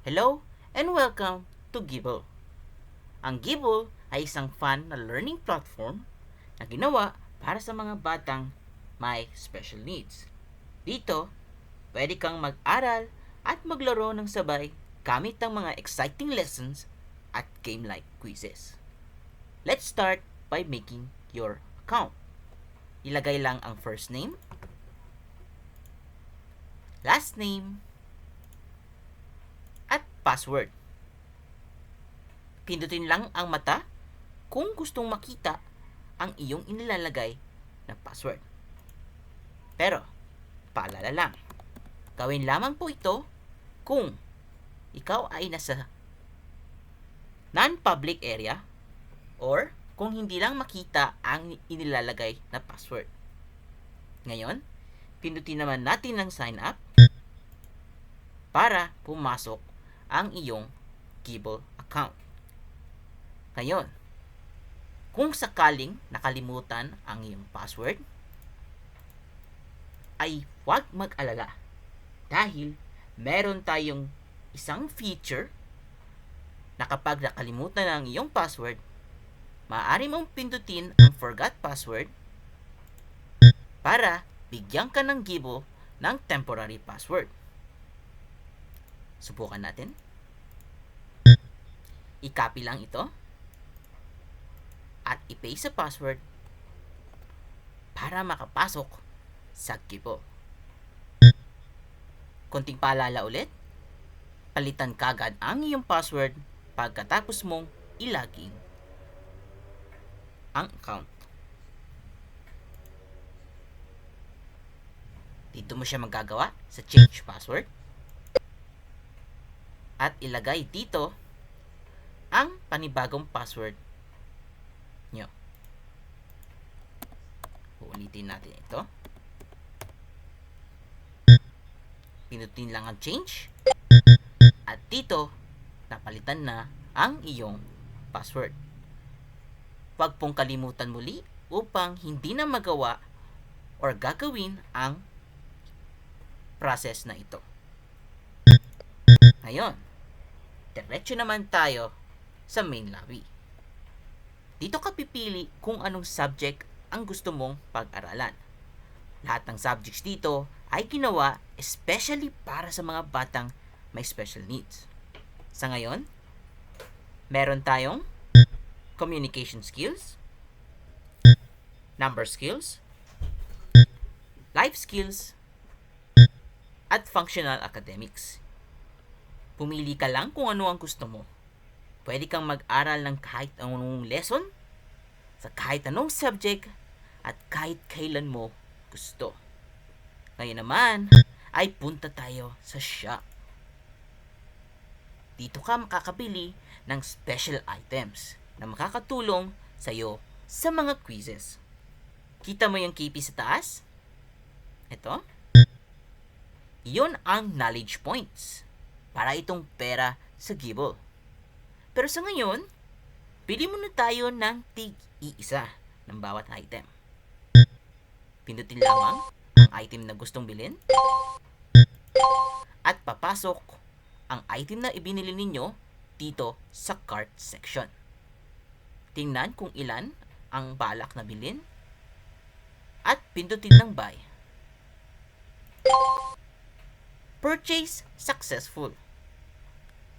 Hello and welcome to Gibble. Ang Gibble ay isang fun na learning platform na ginawa para sa mga batang may special needs. Dito, pwede kang mag-aral at maglaro ng sabay gamit ang mga exciting lessons at game-like quizzes. Let's start by making your account. Ilagay lang ang first name, last name, at password. Pindutin lang ang mata kung gustong makita ang iyong inilalagay na password. Pero, paalala lang, gawin lamang po ito kung ikaw ay nasa non-public area or kung hindi lang makita ang inilalagay na password. Ngayon, pindutin naman natin ang sign up para pumasok ang iyong Gibble account. Ngayon, kung sakaling nakalimutan ang iyong password, ay huwag mag-alala dahil meron tayong isang feature na kapag nakalimutan ang iyong password, maaari mong pindutin ang forgot password para bigyan ka ng Gibble ng temporary password. Subukan natin. I-copy lang ito at i-paste sa password para makapasok sa Gibble. Konting paalala ulit, palitan kagad ang iyong password pagkatapos mong ilagin ang account. Dito mo siya magagawa sa change password at ilagay dito ang panibagong password nyo. Uulitin natin ito. Pinutin lang ang change at dito napalitan na ang iyong password. Huwag pong kalimutan muli upang hindi na magawa or gagawin ang process na ito. Ngayon, diretso naman tayo sa main lobby. Dito ka pipili kung anong subject ang gusto mong pag-aralan. Lahat ng subjects dito ay ginawa especially para sa mga batang may special needs. Sa ngayon, meron tayong communication skills, number skills, life skills, at functional academics. Pumili ka lang kung ano ang gusto mo. Pwede kang mag-aral ng kahit anong lesson, sa kahit anong subject, at kahit kailan mo gusto. Ngayon naman, ay punta tayo sa shop. Dito ka makakabili ng special items na makakatulong sa iyo sa mga quizzes. Kita mo yung KP sa taas? Ito. Iyon ang knowledge points para itong pera sa Gibble. Pero sa ngayon, pili muna tayo ng tig-iisa ng bawat item. Pindutin lamang ang item na gustong bilhin at papasok ang item na ibinili ninyo dito sa cart section. Tingnan kung ilan ang balak na bilhin at pindutin ng buy. Purchase successful.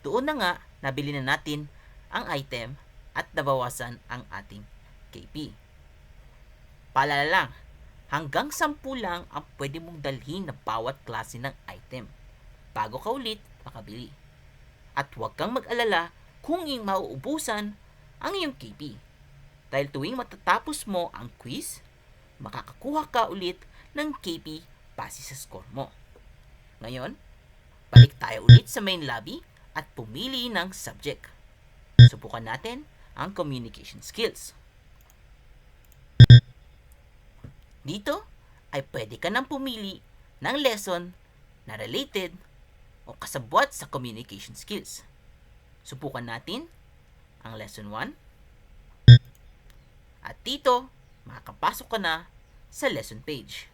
Doon na nga nabili na natin ang item at nabawasan ang ating KP. Paalala lang, hanggang 10 lang ang pwede mong dalhin na bawat klase ng item bago ka ulit makabili. At huwag kang mag-alala kung mauubusan ang iyong KP. Dahil tuwing matatapos mo ang quiz, makakakuha ka ulit ng KP base sa score mo. Ngayon, balik tayo ulit sa main lobby at pumili ng subject. Subukan natin ang communication skills. Dito ay pwede ka nang pumili ng lesson na related o kasabwat sa communication skills. Subukan natin ang lesson 1. At dito, makakapasok ka na sa lesson page.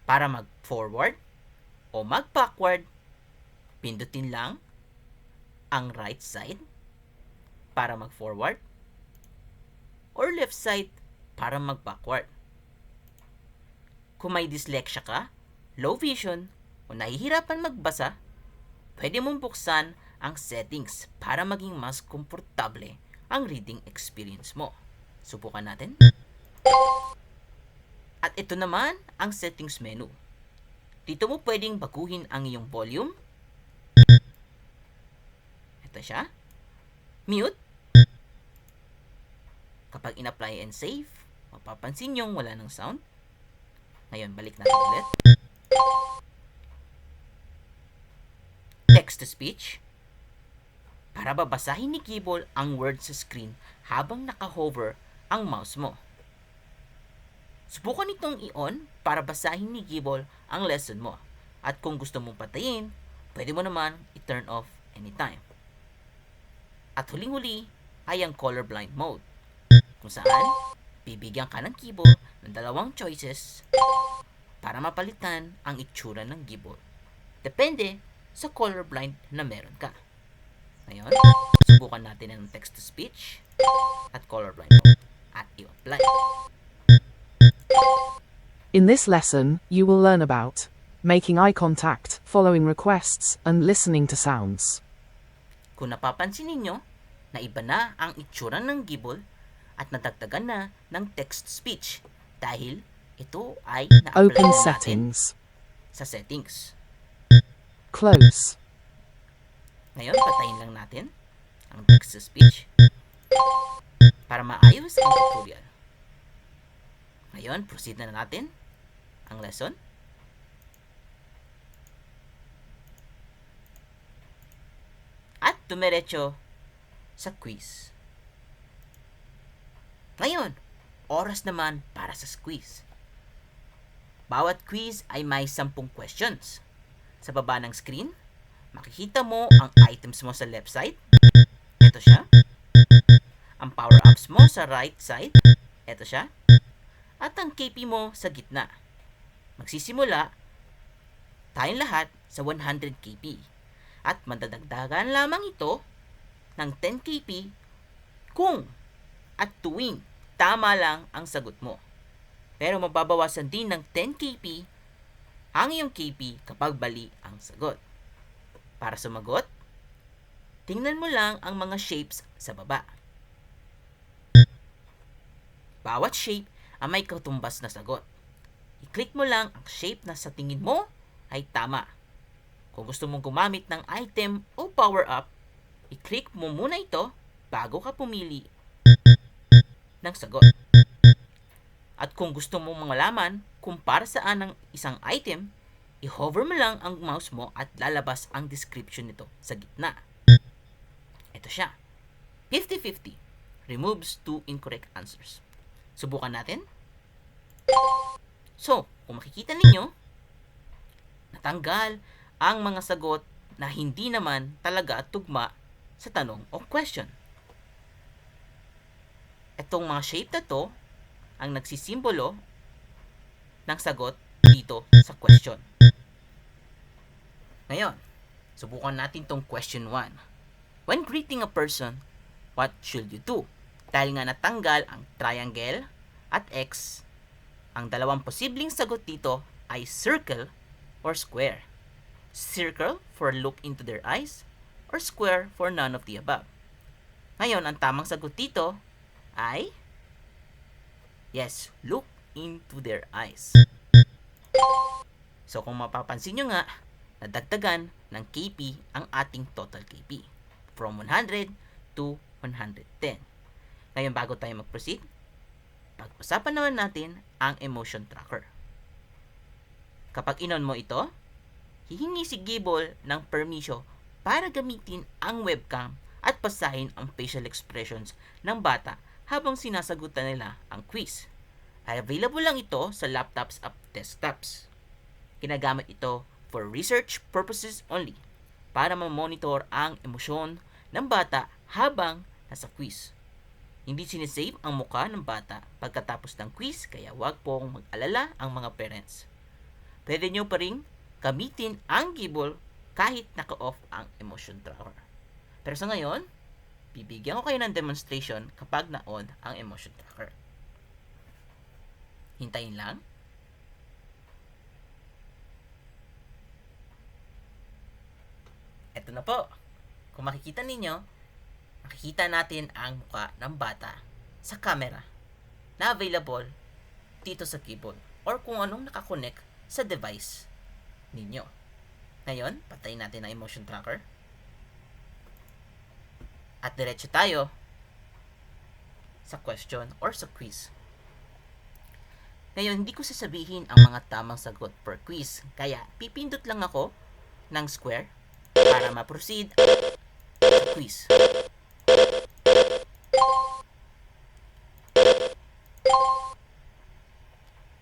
Para mag-forward o mag-backward, pindutin lang ang right side para mag-forward or left side para mag-backward. Kung may dyslexia ka, low vision, o nahihirapan magbasa, pwede mong buksan ang settings para maging mas komportable ang reading experience mo. Subukan natin. At ito naman ang settings menu. Dito mo pwedeng baguhin ang iyong volume. Ito siya. Mute. Kapag in-apply and save, mapapansin nyo wala ng sound. Ngayon, balik natin ulit. Text-to-speech. Para babasahin ni keyboard ang word sa screen habang naka-hover ang mouse mo. Subukan itong i-on para basahin ni keyboard ang lesson mo. At kung gusto mong patayin, pwede mo naman i-turn off anytime. At huling-huli ay ang colorblind mode, kung saan bibigyan ka ng keyboard ng dalawang choices para mapalitan ang itsura ng keyboard. Depende sa colorblind na meron ka. Ngayon, subukan natin ang text-to-speech at colorblind mode at i-apply. In this lesson, you will learn about making eye contact, following requests, and listening to sounds. Kung napapansin ninyo na iba na ang itsura ng keyboard at nadagdagan na ng text-to-speech dahil ito ay na-apply Open na natin settings. sa settings. Close. Ngayon, patayin lang natin ang text-to-speech para maayos ang tutorial. Ngayon, proceed na natin ang lesson. At dumiretso sa quiz. Ngayon, oras naman para sa quiz. Bawat quiz ay may 10 questions. Sa baba ng screen, makikita mo ang items mo sa left side. Ito siya. Ang power-ups mo sa right side. Ito siya. At ang KP mo sa gitna. Magsisimula tayong lahat sa 100 KP. At madadagdagan lamang ito ng 10 KP kung at tuwing tama lang ang sagot mo. Pero mababawasan din ng 10 KP ang iyong KP kapag bali ang sagot. Para sumagot, tingnan mo lang ang mga shapes sa baba. Bawat shape ay may katumbas na sagot. I-click mo lang ang shape na sa tingin mo ay tama. Kung gusto mong gumamit ng item o power-up, i-click mo muna ito bago ka pumili ng sagot. At kung gusto mong malaman kung para saan ang isang item, i-hover mo lang ang mouse mo at lalabas ang description nito sa gitna. Ito siya. 50-50 removes 2 incorrect answers. Subukan natin. So, kung makikita ninyo, natanggal ang mga sagot na hindi naman talaga tugma sa tanong o question. Itong mga shape na to ang nagsisimbolo ng sagot dito sa question. Ngayon, subukan natin tong question 1. When greeting a person, what should you do? Dahil nga natanggal ang triangle at X, ang dalawang posibleng sagot dito ay circle or square. Circle for look into their eyes or square for none of the above. Ngayon, ang tamang sagot dito ay yes, look into their eyes. So kung mapapansin nyo nga, nadagdagan ng KP ang ating total KP from 100 to 110. Ngayon, bago tayo mag-proceed, pag-usapan naman natin ang emotion tracker. Kapag inon mo ito, hihingi si Gable ng permisyo para gamitin ang webcam at basahin ang facial expressions ng bata habang sinasagutan nila ang quiz. Ay available lang ito sa laptops at desktops. Ginagamit ito for research purposes only para ma-monitor ang emosyon ng bata habang nasa quiz. Hindi sinisave ang mukha ng bata pagkatapos ng quiz, kaya wag pong mag-alala ang mga parents. Pwede nyo pa rin gamitin ang Gable kahit naka-off ang emotion tracker. Pero sa ngayon, bibigyan ko kayo ng demonstration kapag na-on ang emotion tracker. Hintayin lang. Ito na po. Kung makikita ninyo, makikita natin ang mukha ng bata sa camera na available dito sa keyboard or kung anong nakakonect sa device ninyo. Ngayon, patayin natin ang emotion tracker. At diretso tayo sa question or sa quiz. Ngayon, hindi ko sasabihin ang mga tamang sagot per quiz. Kaya, pipindot lang ako ng square para ma-proceed sa quiz.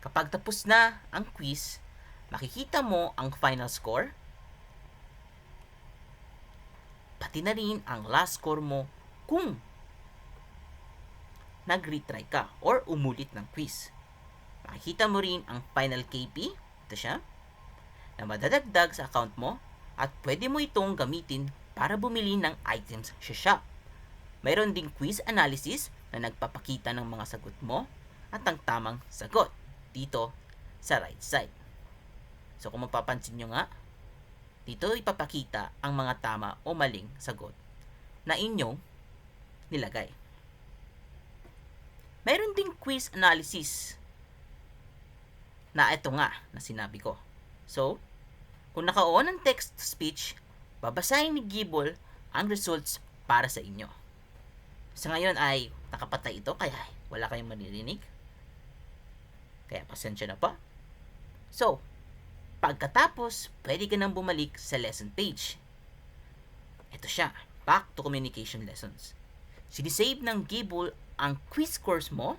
Kapag tapos na ang quiz, makikita mo ang final score, pati na rin ang last score mo kung nag-retry ka or umulit ng quiz. Makikita mo rin ang final KP, ito siya, na madadagdag sa account mo at pwede mo itong gamitin para bumili ng items sa shop. Mayroon ding quiz analysis na nagpapakita ng mga sagot mo at ang tamang sagot dito sa right side. So kung mapapansin nyo nga, dito ipapakita ang mga tama o maling sagot na inyong nilagay. Mayroon ding quiz analysis na ito nga na sinabi ko. So, kung naka-on ang text-to-speech, babasahin ni Gibble ang results para sa inyo. Sa ngayon ay nakapatay ito kaya wala kayong maririnig. Kaya pasensya na pa. So, pagkatapos, pwede ka nang bumalik sa lesson page. Ito siya, back to communication lessons. Sinisave ng Gibble ang quiz scores mo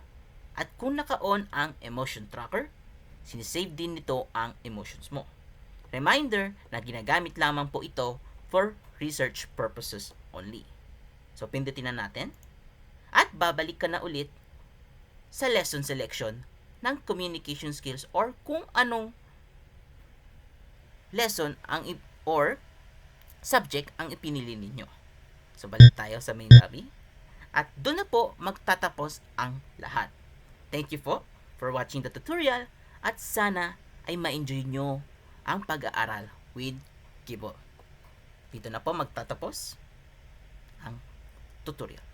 at kung naka-on ang emotion tracker, sinisave din nito ang emotions mo. Reminder na ginagamit lamang po ito for research purposes only. So, pindutin na natin. At babalik ka na ulit sa lesson selection ng communication skills or kung anong lesson or subject ang ipinili ninyo. So, balik tayo sa main lobby. At doon na po magtatapos ang lahat. Thank you po for watching the tutorial at sana ay ma-enjoy nyo ang pag-aaral with Gibble. Dito na po magtatapos ang tutorial.